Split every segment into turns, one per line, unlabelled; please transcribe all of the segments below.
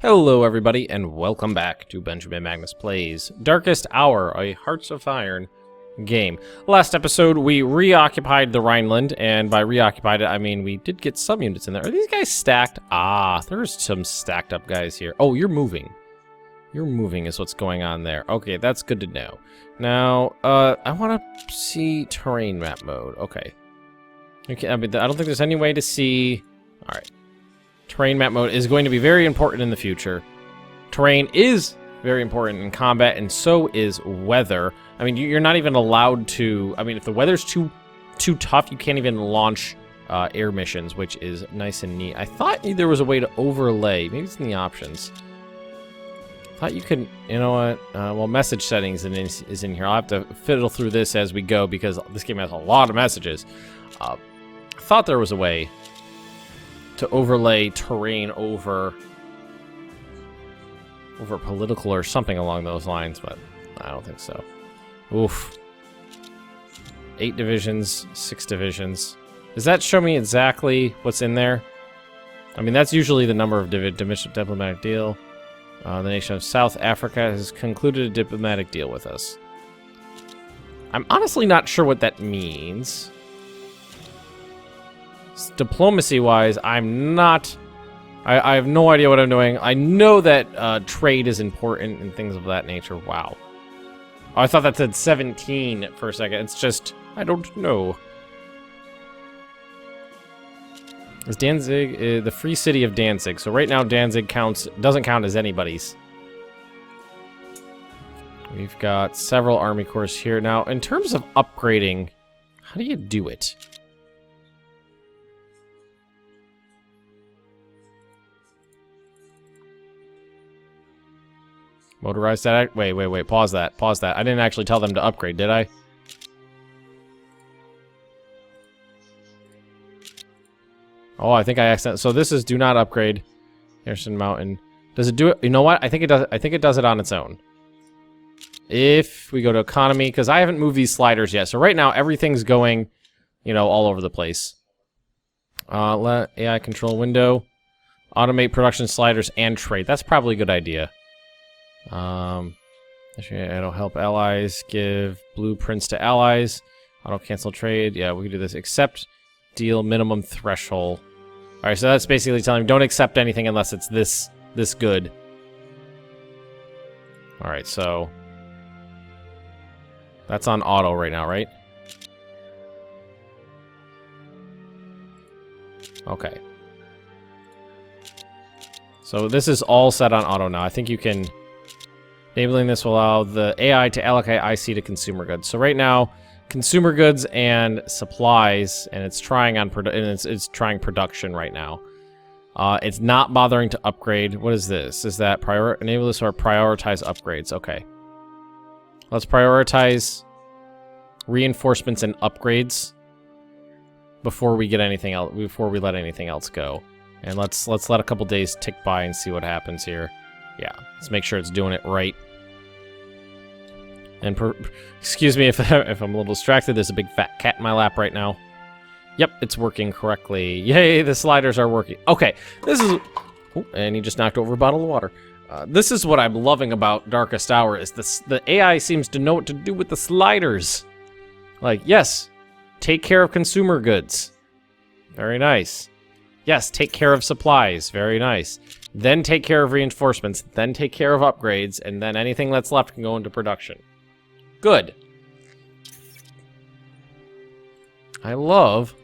Hello everybody, and welcome back to Benjamin Magnus Plays Darkest Hour, a Hearts of Iron game. Last episode, we reoccupied the Rhineland, and by reoccupied it, I mean we did get some units in there. Are these guys stacked? Ah, there's some stacked up guys here. Oh, you're moving. You're moving is what's going on there. Okay, that's good to know. Now, I want to see terrain map mode. Okay. Okay, I don't think there's any way to see... Alright. Terrain map mode is going to be very important in the future. Terrain is very important in combat, and so is weather. I mean, you're not even allowed to... I mean, if the weather's too tough, you can't even launch air missions, which is nice and neat. I thought there was a way to overlay. Maybe it's in the options. I thought you could... You know what? Well, message settings is in here. I'll have to fiddle through this as we go, because this game has a lot of messages. I thought there was a way to overlay terrain over political or something along those lines, but I don't think so. Oof. 8 divisions, 6 divisions. Does that show me exactly what's in there? I mean, that's usually the number of diplomatic deal. The nation of South Africa has concluded a diplomatic deal with us. I'm honestly not sure what that means. Diplomacy-wise, I'm not... I have no idea what I'm doing. I know that trade is important and things of that nature. Wow. Oh, I thought that said 17 for a second. It's just... I don't know. Is Danzig... the free city of Danzig. So right now, Danzig doesn't count as anybody's. We've got several army corps here. Now, in terms of upgrading, how do you do it? Motorized that. Wait. Pause that. I didn't actually tell them to upgrade, did I? Oh, I think I accidentally... So this is do not upgrade. Harrison Mountain. Does it do it? You know what? I think it does. I think it does it on its own. If we go to economy, because I haven't moved these sliders yet. So right now everything's going, you know, all over the place. Let AI control window. Automate production sliders and trade. That's probably a good idea. It'll help allies, give blueprints to allies, auto cancel trade. Yeah, we can do this. Accept deal minimum threshold. All right, so that's basically telling me don't accept anything unless it's this good. All right, so that's on auto right now, right? Okay. So this is all set on auto now. I think you can... Enabling this will allow the AI to allocate IC to consumer goods. So right now, consumer goods and supplies, and it's trying on it's trying production right now. It's not bothering to upgrade. What is this? Is that enable this or prioritize upgrades? Okay. Let's prioritize reinforcements and upgrades before we get anything else. Before we let anything else go, and let's let a couple days tick by and see what happens here. Yeah, let's make sure it's doing it right. And excuse me if I'm a little distracted. There's a big fat cat in my lap right now. Yep, it's working correctly. Yay, the sliders are working. Okay, this is... Oh, and he just knocked over a bottle of water. This is what I'm loving about Darkest Hour, is the AI seems to know what to do with the sliders. Like, yes, take care of consumer goods. Very nice. Yes, take care of supplies. Very nice. Then take care of reinforcements. Then take care of upgrades. And then anything that's left can go into production. Good. I love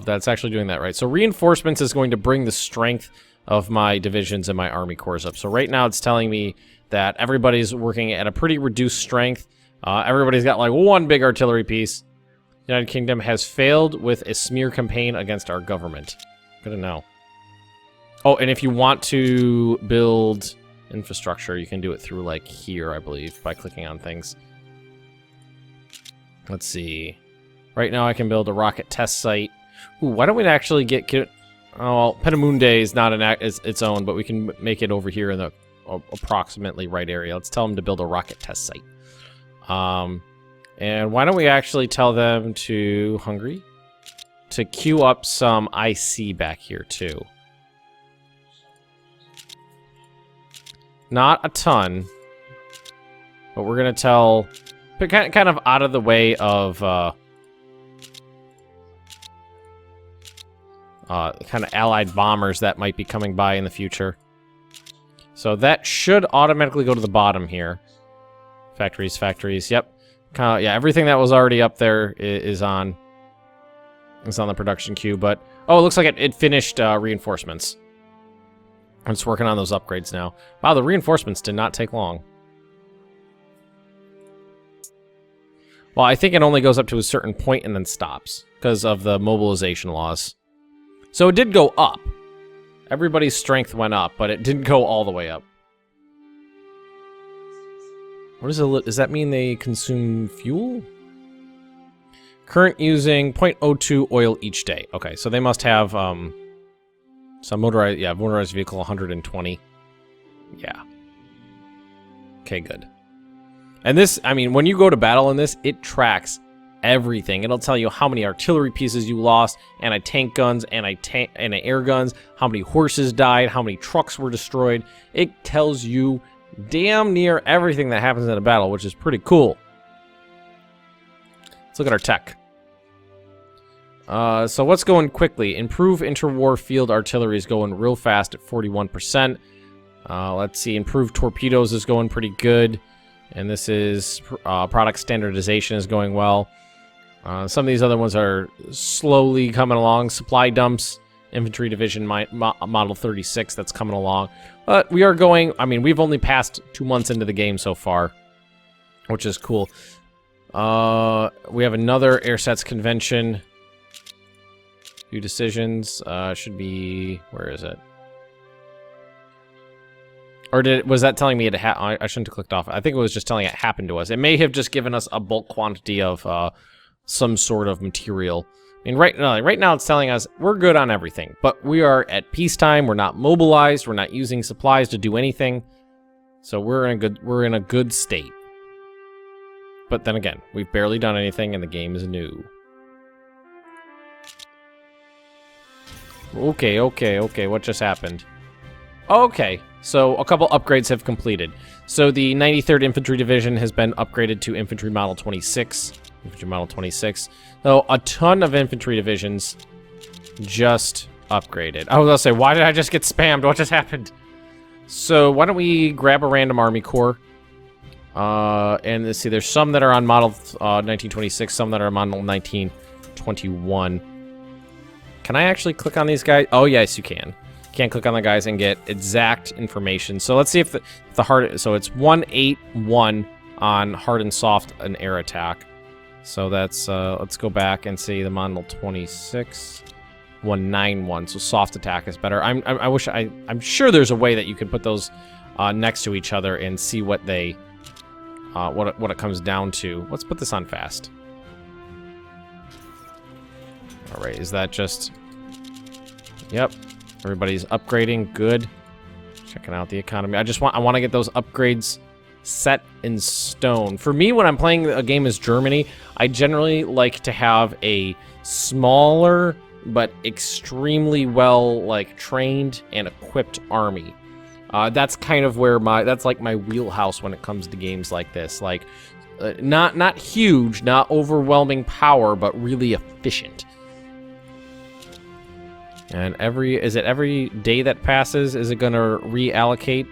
that's actually doing that right. So reinforcements is going to bring the strength of my divisions and my army corps up. So right now it's telling me that everybody's working at a pretty reduced strength. Everybody's got like one big artillery piece. The United Kingdom has failed with a smear campaign against our government. Good to know. Oh, and if you want to build infrastructure, you can do it through, like, here, I believe, by clicking on things. Let's see. Right now I can build a rocket test site. Ooh, why don't we actually get... Oh, well, Petamunde is not its own, but we can make it over here in the approximately right area. Let's tell them to build a rocket test site. And why don't we actually tell them to... Hungary? To queue up some IC back here, too. Not a ton. But we're going to tell... kind of out of the way of... kind of allied bombers that might be coming by in the future. So that should automatically go to the bottom here. Factories, yep. Yeah, everything that was already up there is on the production queue, but... Oh, it looks like it finished reinforcements. I'm just working on those upgrades now. Wow, the reinforcements did not take long. Well, I think it only goes up to a certain point and then stops, because of the mobilization laws. So it did go up. Everybody's strength went up, but it didn't go all the way up. What does that mean they consume fuel? Current using 0.02 oil each day. Okay, so they must have some motorized vehicle 120. Yeah. Okay, good. And this, I mean, when you go to battle in this, it tracks everything. It'll tell you how many artillery pieces you lost, anti-tank guns, anti-air guns, how many horses died, how many trucks were destroyed. It tells you damn near everything that happens in a battle, which is pretty cool. Let's look at our tech. So what's going quickly? Improve interwar field artillery is going real fast at 41%. Let's see, improved torpedoes is going pretty good. And this is product standardization is going well. Some of these other ones are slowly coming along. Supply dumps, infantry division model 36, that's coming along. But we are going, I mean, we've only passed 2 months into the game so far, which is cool. We have another airsets convention. Few decisions. Should be, where is it? Or was that telling me it I shouldn't have clicked off. I think it was just telling it happened to us. It may have just given us a bulk quantity of some sort of material. I mean, right now it's telling us we're good on everything, but we are at peacetime. We're not mobilized. We're not using supplies to do anything. So we're in a good state. But then again, we've barely done anything, and the game is new. Okay. What just happened? Okay, so a couple upgrades have completed. So the 93rd Infantry Division has been upgraded to Infantry Model 26. So a ton of infantry divisions just upgraded. I was gonna say, why did I just get spammed? What just happened? So why don't we grab a random army corps? And let's see, there's some that are on model 1926, some that are on model 1921. Can I actually click on these guys? Oh, yes, you can. Can't click on the guys and get exact information. So let's see if the hard, so it's 181 on hard and soft and air attack. So that's let's go back and see the model 26, 191. So soft attack is better. I'm sure there's a way that you can put those next to each other and see what they what it comes down to. Let's put this on fast. All right, is that just? Yep. Everybody's upgrading, good. Checking out the economy. I want to get those upgrades set in stone. For me, when I'm playing a game as Germany, I generally like to have a smaller but extremely well trained and equipped army. That's kind of where that's like my wheelhouse when it comes to games like this. Not huge, not overwhelming power, but really efficient. And every day that passes, is it gonna reallocate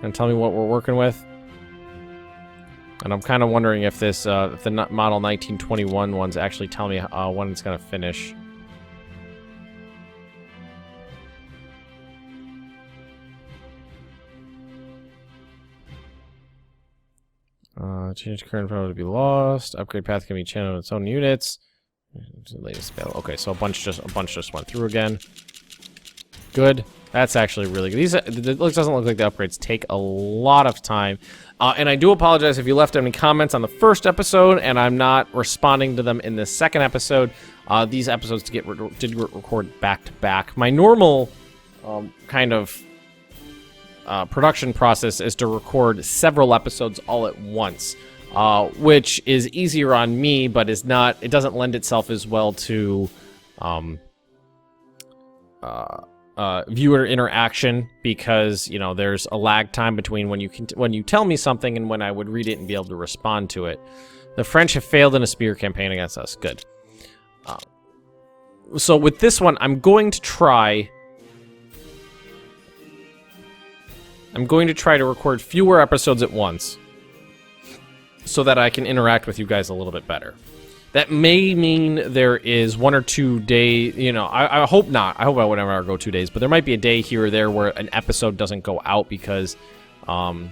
and tell me what we're working with? And I'm kind of wondering if this, if the model 1921 ones actually tell me when it's gonna finish. Change current power to be lost. Upgrade path can be channeled in its own units. Latest battle. Okay, so a bunch just went through again. Good. That's actually really good. It doesn't look like the upgrades take a lot of time. And I do apologize if you left any comments on the first episode and I'm not responding to them in the second episode. These episodes did record back to back. My normal kind of production process is to record several episodes all at once. Which is easier on me, but it doesn't lend itself as well to viewer interaction because, you know, there's a lag time between when you tell me something and when I would read it and be able to respond to it. The French have failed in a spear campaign against us. Good. So with this one, I'm going to try to record fewer episodes at once so that I can interact with you guys a little bit better. That may mean there is 1 or 2 days, you know, I hope not. I hope I would never go 2 days, but there might be a day here or there where an episode doesn't go out because of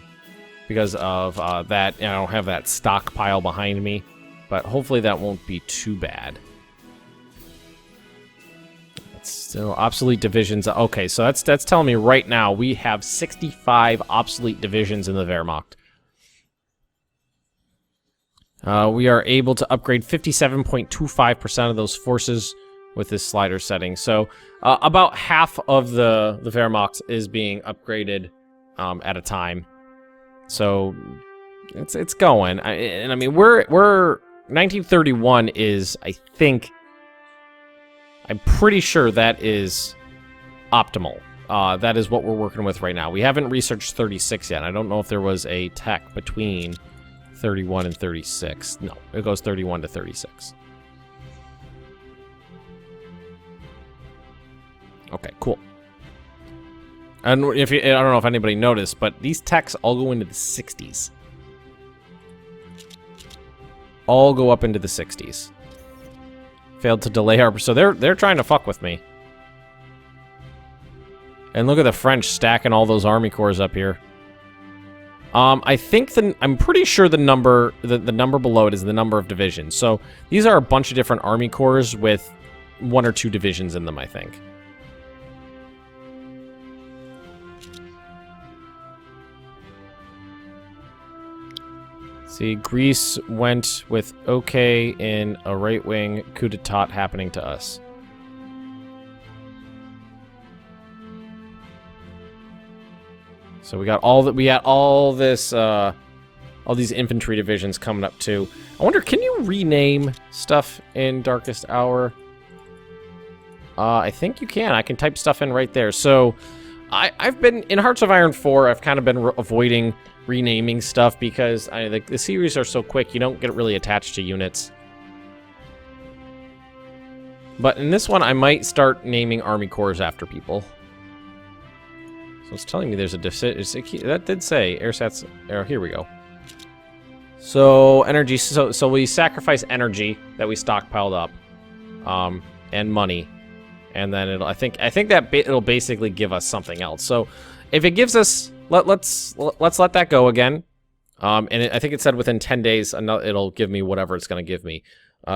that, and I don't have that stockpile behind me. But hopefully that won't be too bad. That's still obsolete divisions. Okay, so that's telling me right now we have 65 obsolete divisions in the Wehrmacht. We are able to upgrade 57.25% of those forces with this slider setting. So about half of the Wehrmacht is being upgraded at a time. So it's going. I mean, we're 1931 is, I think, I'm pretty sure that is optimal. That is what we're working with right now. We haven't researched 36 yet. I don't know if there was a tech between 31 and 36. No, it goes 31 to 36. Okay, cool. And if you, I don't know if anybody noticed, but these techs all go into the 60s. All go up into the 60s. Failed to delay our... So they're trying to fuck with me. And look at the French stacking all those army corps up here. I think I'm pretty sure the number below it is the number of divisions. So these are a bunch of different army corps with 1 or 2 divisions in them, I think. See, Greece went with okay in a right-wing coup d'etat happening to us. So we got all this, all these infantry divisions coming up too. I wonder, can you rename stuff in Darkest Hour? I think you can. I can type stuff in right there. So I've been in Hearts of Iron 4. I've kind of been avoiding renaming stuff because the series are so quick. You don't get really attached to units. But in this one, I might start naming army corps after people. So it's telling me there's a that did say airsats. Here we go. So energy. So we sacrifice energy that we stockpiled up, and money, and then I think that it'll basically give us something else. So if it gives us, let's let that go again. And I think it said within 10 days it'll give me whatever it's going to give me.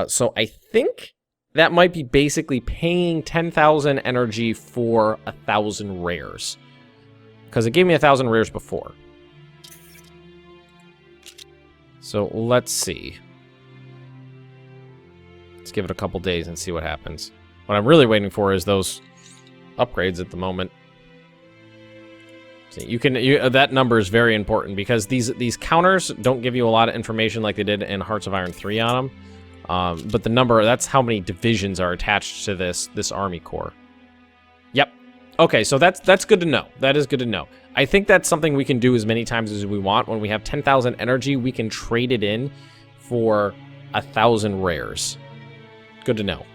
So I think that might be basically paying 10,000 energy for 1,000 rares. Because it gave me 1,000 rares before. So let's see. Let's give it a couple days and see what happens. What I'm really waiting for is those upgrades at the moment. See, that number is very important because these counters don't give you a lot of information like they did in Hearts of Iron 3 on them. But the number, that's how many divisions are attached to this army corps. Yep. Okay, so that's good to know. That is good to know. I think that's something we can do as many times as we want. When we have 10,000 energy, we can trade it in for 1,000 rares. Good to know.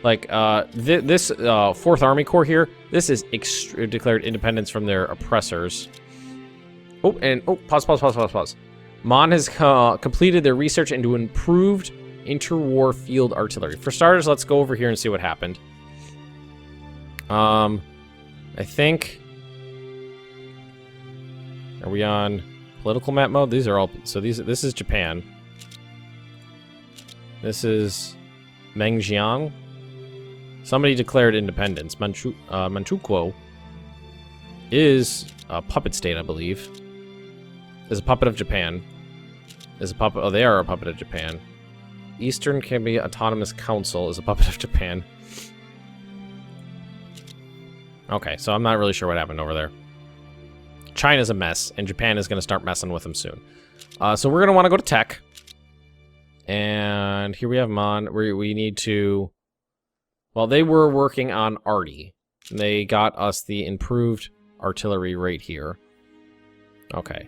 Like, this 4th Army Corps here, this is declared independence from their oppressors. Oh, and, pause. Mon has completed their research into improved interwar field artillery. For starters, let's go over here and see what happened. I think... Are we on political map mode? These are all... So this is Japan. This is Mengjiang. Somebody declared independence. Manchukuo is a puppet state, I believe. Is a puppet of Japan. Is a puppet... Oh, they are a puppet of Japan. Eastern Kami Autonomous Council is a puppet of Japan. Okay, so I'm not really sure what happened over there. China's a mess, and Japan is going to start messing with them soon. So we're going to want to go to tech. And here we have Mon. We need to Well, they were working on arty. They got us the improved artillery right here. Okay.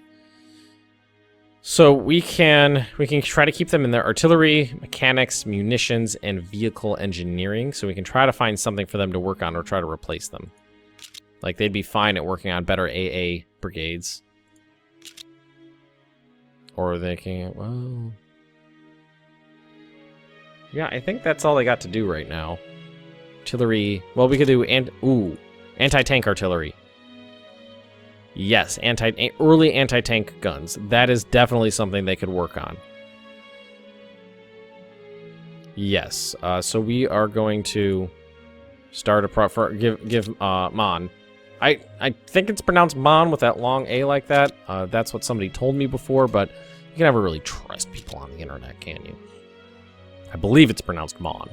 So we can try to keep them in their artillery, mechanics, munitions, and vehicle engineering. So we can try to find something for them to work on or try to replace them. Like, they'd be fine at working on better AA brigades. Or they can, well... Yeah, I think that's all they got to do right now. Artillery, well, we could do, anti-tank artillery. Yes, early anti-tank guns. That is definitely something they could work on. Yes, so we are going to start give Mon. I think it's pronounced Mon with that long A like that. That's what somebody told me before, but you can never really trust people on the internet, can you? I believe it's pronounced Mon.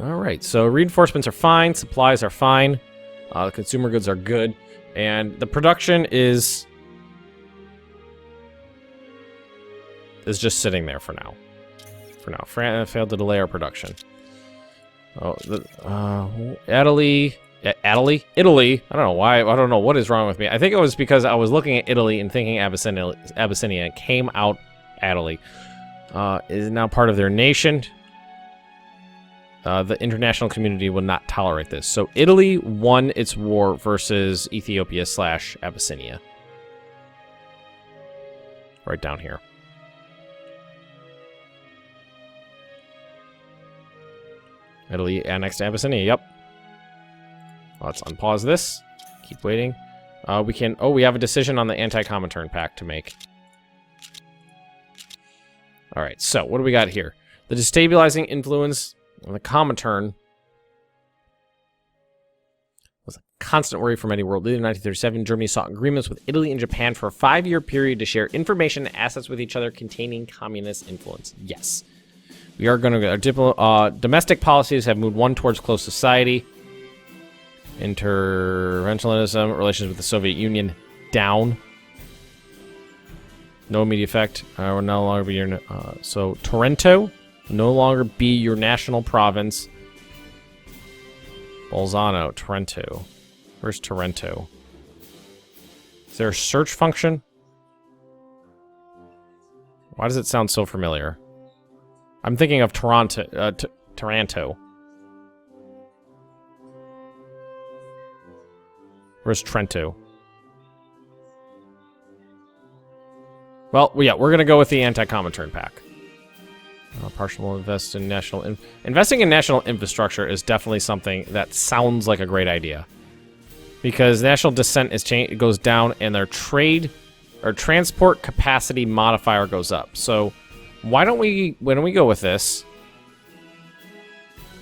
Alright, so reinforcements are fine, supplies are fine, the consumer goods are good, and the production is just sitting there for now. France failed to delay our production. Oh, Italy. Italy. I don't know why. I don't know what is wrong with me. I think it was because I was looking at Italy and thinking Abyssinia came out Italy. Is now part of their nation. The international community will not tolerate this. So Italy won its war versus Ethiopia / Abyssinia. Right down here. Italy annexed Abyssinia, yep. Let's unpause this. Keep waiting. We have a decision on the anti-Comintern pact to make. Alright, so what do we got here? The destabilizing influence of the Comintern was a constant worry for many world leaders. In 1937, Germany sought agreements with Italy and Japan for a 5-year period to share information and assets with each other containing communist influence. Yes. We are going to... domestic policies have moved one towards close society. Interventionism, relations with the Soviet Union, down. No immediate effect. Will no longer be your... so, Trento will no longer be your national province. Bolzano, Trento. Where's Trento? Is there a search function? Why does it sound so familiar? I'm thinking of Taranto. Where's Trento? Well, yeah, we're gonna go with the anti-Comintern pack. Partial investing in national infrastructure is definitely something that sounds like a great idea, because national descent goes down and their trade or transport capacity modifier goes up. So why don't we go with this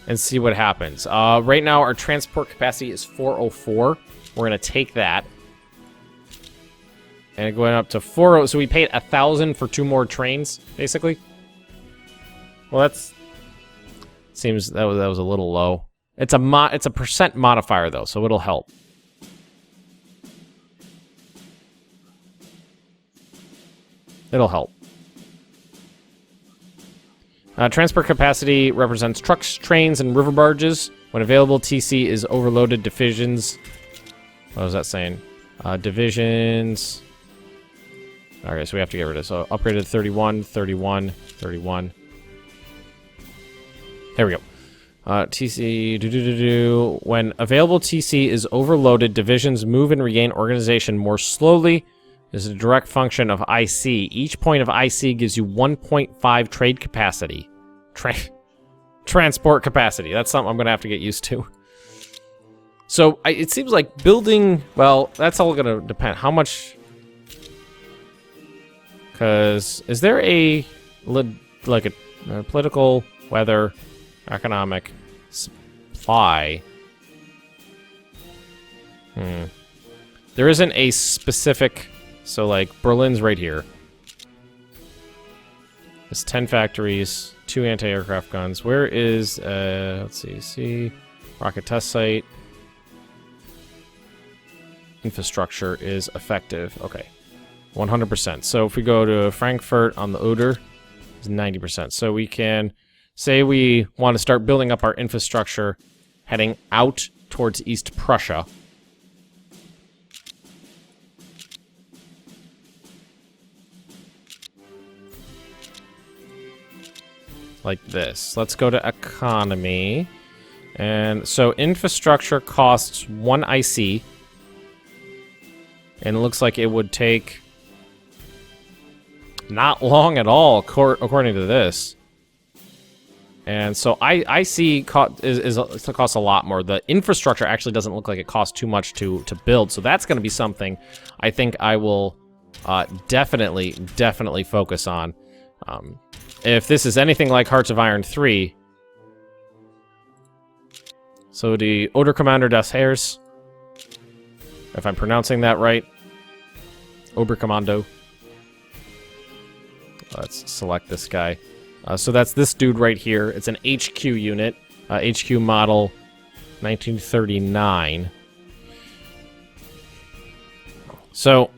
and see what happens? Right now our transport capacity is 404. We're gonna take that. And going up to 4, so we paid 1,000 for 2 more trains, basically. Well, that's seems that was a little low. It's a percent modifier though, so it'll help. It'll help. Transport capacity represents trucks, trains, and river barges. When available, TC is overloaded divisions. What was that saying? Divisions. Okay, so we have to get rid of this. So upgraded 31, 31, 31. There we go. TC, when available TC is overloaded, divisions move and regain organization more slowly. This is a direct function of IC. Each point of IC gives you 1.5 trade capacity. Transport capacity. That's something I'm going to have to get used to. So it seems like building, well, that's all going to depend. How much... Because is there a political, weather, economic supply? There isn't a specific, so like Berlin's right here. It's 10 factories, 2 anti-aircraft guns. Where is let's see, rocket test site. Infrastructure is effective. Okay. 100%. So if we go to Frankfurt on the Oder, it's 90%. So we can say we want to start building up our infrastructure heading out towards East Prussia. Like this. Let's go to economy. And so infrastructure costs 1 IC. And it looks like it would take not long at all, according to this. And so IC costs a lot more. The infrastructure actually doesn't look like it costs too much to build. So that's going to be something I think I will definitely focus on. If this is anything like Hearts of Iron 3. So the Oberkommando des Heers, if I'm pronouncing that right. Oberkommando. Let's select this guy. So that's this dude right here. It's an HQ unit. HQ model 1939. So,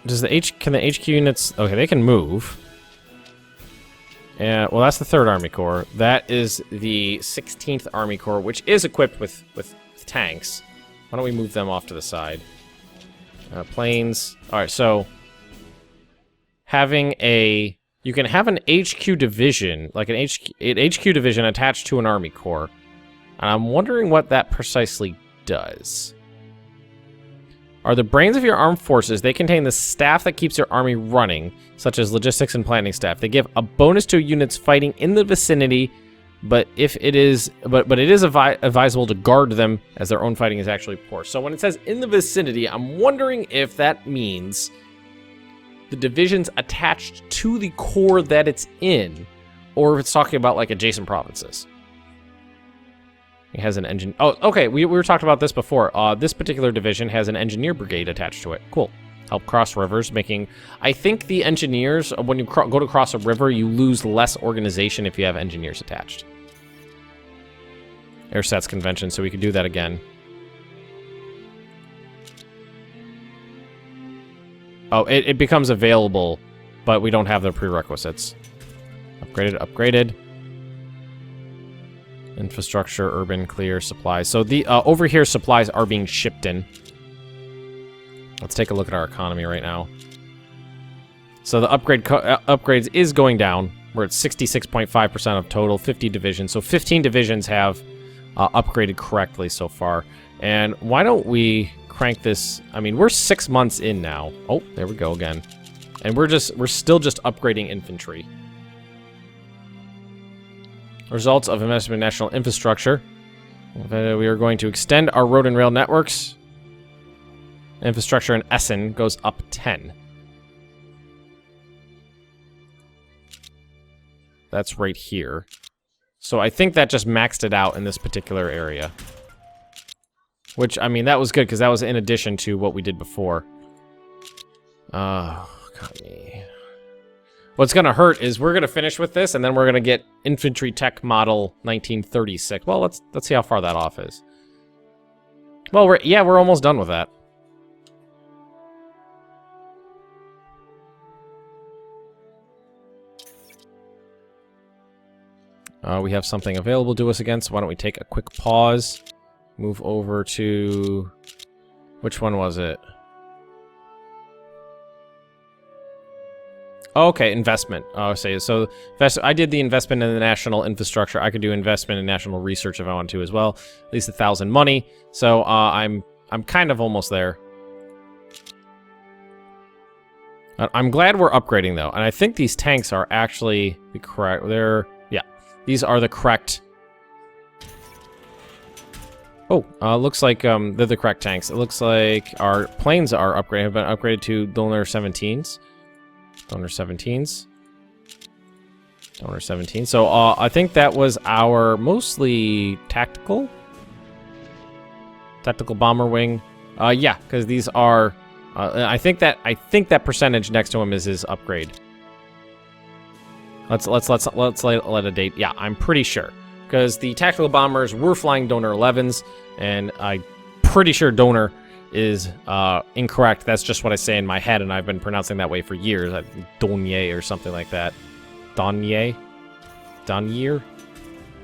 can the HQ units... Okay, they can move. Well, that's the 3rd Army Corps. That is the 16th Army Corps, which is equipped with tanks. Why don't we move them off to the side? Planes. Alright, so... You can have an HQ division, like an HQ division attached to an Army Corps. And I'm wondering what that precisely does. Are the brains of your armed forces. They contain the staff that keeps your army running, such as logistics and planning staff. They give a bonus to units fighting in the vicinity, but it is advisable to guard them as their own fighting is actually poor. So when it says in the vicinity, I'm wondering if that means the division's attached to the core that it's in, or if it's talking about like adjacent provinces. It has an engine. Oh, okay. We were talking about this before. This particular division has an engineer brigade attached to it. Cool. Help cross rivers, making... I think the engineers, when you go to cross a river, you lose less organization if you have engineers attached. Airsats convention, so we could do that again. Oh, it becomes available, but we don't have the prerequisites. Upgraded. Infrastructure, urban, clear, supplies. So the over here, supplies are being shipped in. Let's take a look at our economy right now. So the upgrades is going down. We're at 66.5% of total, 50 divisions. So 15 divisions have upgraded correctly so far. And why don't we crank this? I mean, we're 6 months in now. Oh, there we go again. And we're still just upgrading infantry. Results of investment in national infrastructure. We are going to extend our road and rail networks. Infrastructure in Essen goes up 10. That's right here. So I think that just maxed it out in this particular area. Which, I mean, that was good, because that was in addition to what we did before. Oh, got me. What's going to hurt is we're going to finish with this, and then we're going to get Infantry Tech Model 1936. Well, let's see how far that off is. Well, we're almost done with that. We have something available to us again, so why don't we take a quick pause. Move over to... Which one was it? Okay, investment. Oh, so I did the investment in the national infrastructure. I could do investment in national research if I wanted to as well. At least 1,000 money. So I'm kind of almost there. I'm glad we're upgrading though, and I think these tanks are actually the correct. These are the correct. Oh, looks like they're the correct tanks. It looks like our planes are upgraded. Have been upgraded to Donor 17s. Donor 17s. Donor 17. So I think that was our mostly tactical bomber wing. Yeah, because these are. I think that percentage next to him is his upgrade. Let's let a date. Yeah, I'm pretty sure, because the tactical bombers were flying Donor 11s, and I'm pretty sure Donor is incorrect. That's just what I say in my head, and I've been pronouncing that way for years. Donye or something like that. Donye? Dornier?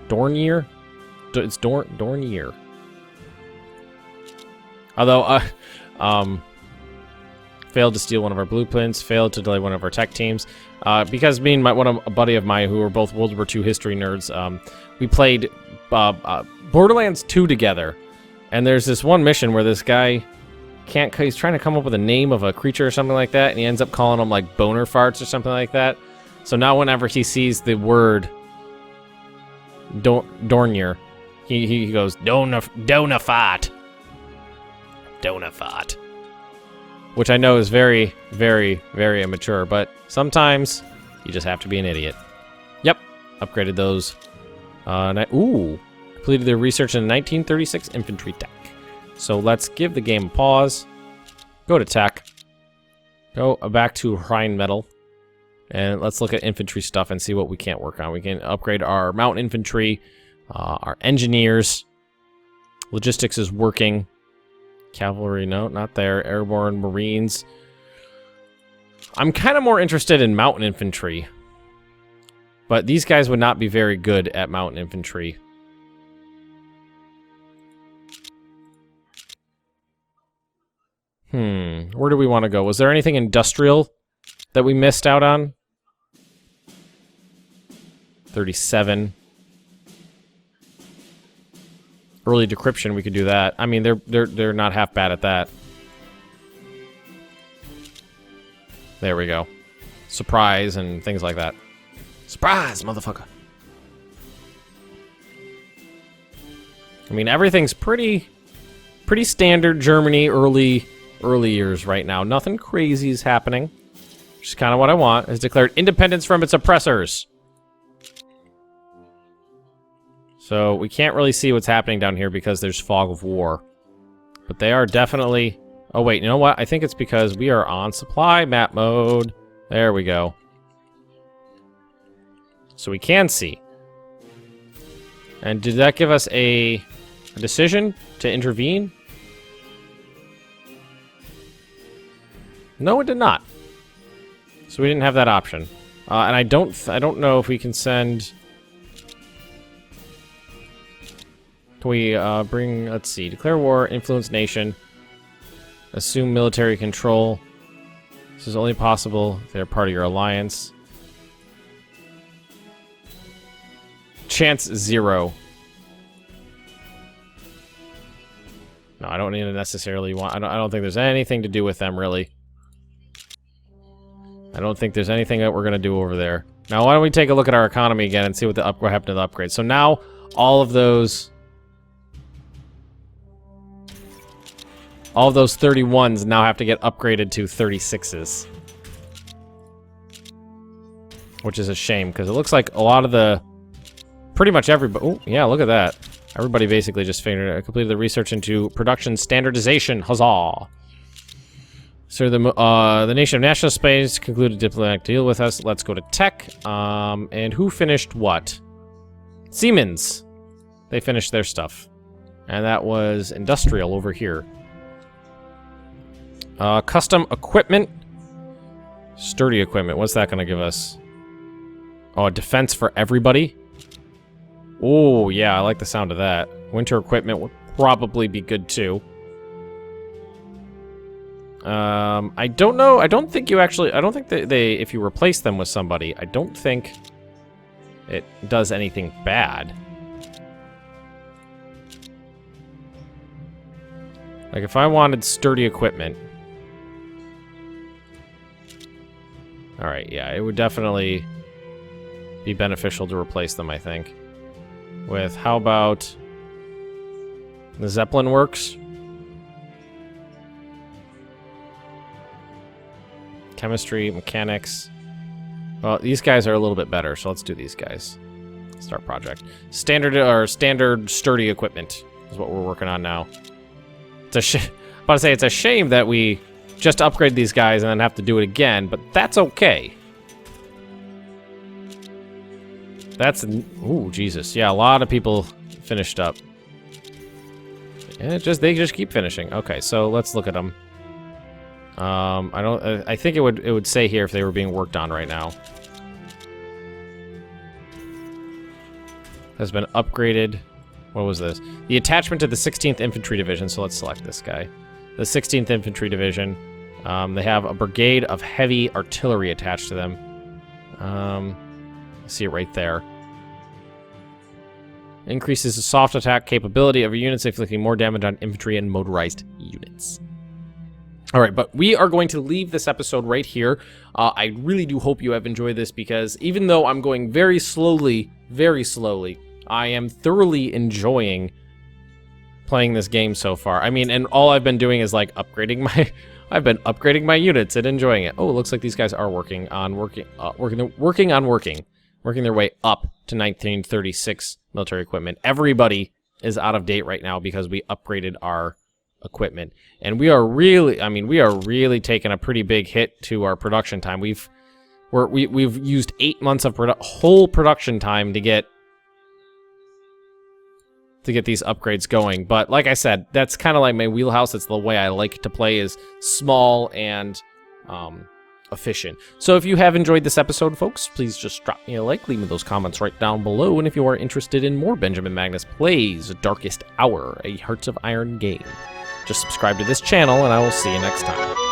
Dornier? It's Dornier. Although, failed to steal one of our blueprints, failed to delay one of our tech teams. Because me and a buddy of mine, who were both World War II history nerds, we played Borderlands 2 together. And there's this one mission where this guy he's trying to come up with a name of a creature or something like that, and he ends up calling them like boner farts or something like that. So now whenever he sees the word Dornier, he goes, Donafat. Donafat. Which I know is very, very, very immature, but sometimes you just have to be an idiot. Yep, upgraded those. Completed their research in 1936 infantry tech. So let's give the game a pause. Go to tech. Go back to Rheinmetall. And let's look at infantry stuff and see what we can't work on. We can upgrade our mountain infantry, our engineers. Logistics is working. Cavalry, no, not there. Airborne, Marines. I'm kind of more interested in mountain infantry. But these guys would not be very good at mountain infantry. Where do we want to go? Was there anything industrial that we missed out on? 37. Early decryption, we could do that. I mean, they're not half bad at that. There we go. Surprise and things like that. Surprise, motherfucker. I mean, everything's pretty standard Germany early years right now. Nothing crazy is happening. Which is kind of what I want. Has declared independence from its oppressors. So we can't really see what's happening down here because there's fog of war. But they are definitely... Oh, wait, you know what? I think it's because we are on supply map mode. There we go. So we can see. And did that give us a decision to intervene? No, it did not. So we didn't have that option. And I don't know if we can send... Can we bring, let's see, declare war, influence nation, assume military control. This is only possible if they're part of your alliance. Chance 0. No, I don't need to necessarily want, I don't think there's anything to do with them, really. I don't think there's anything that we're going to do over there. Now, why don't we take a look at our economy again and see what happened to the upgrade. So now, all of those 31s now have to get upgraded to 36s. Which is a shame, because it looks like a lot of the... Pretty much everybody... Oh, yeah, look at that. Everybody basically just completed the research into production standardization. Huzzah! So the nation of national space concluded diplomatic deal with us. Let's go to tech. And who finished what? Siemens. They finished their stuff. And that was industrial over here. Custom equipment. Sturdy equipment. What's that going to give us? Oh, defense for everybody? Oh, yeah, I like the sound of that. Winter equipment would probably be good, too. I don't know. I don't think that if you replace them with somebody, I don't think it does anything bad. Like, if I wanted sturdy equipment... Alright, yeah, it would definitely be beneficial to replace them, I think. With, how about... the Zeppelin works? Chemistry, mechanics. Well, these guys are a little bit better, so let's do these guys. Start project. Standard sturdy equipment is what we're working on now. It's a shame that we just upgrade these guys and then have to do it again, but that's okay. Ooh, Jesus. Yeah, a lot of people finished up. And they just keep finishing. Okay, so let's look at them. I think it would say here if they were being worked on right now. has been upgraded. What was this? The attachment to the 16th Infantry Division. So let's select this guy. The 16th Infantry Division. They have a brigade of heavy artillery attached to them. See it right there. Increases the soft attack capability of your units, inflicting more damage on infantry and motorized units. All right, but we are going to leave this episode right here. I really do hope you have enjoyed this, because even though I'm going very slowly, I am thoroughly enjoying playing this game so far. I mean, and all I've been doing is like upgrading my... I've been upgrading my units and enjoying it. Oh, it looks like these guys are working their way up to 1936 military equipment. Everybody is out of date right now because we upgraded our equipment, and we are really taking a pretty big hit to our production time. We've used 8 months of whole production time to get these upgrades going. But like I said, that's kind of like my wheelhouse. It's the way I like to play, is small and efficient. So if you have enjoyed this episode, folks, please just drop me a like, leave me those comments right down below, and if you are interested in more Benjamin Magnus Plays Darkest Hour, a Hearts of Iron game, just subscribe to this channel, and I will see you next time.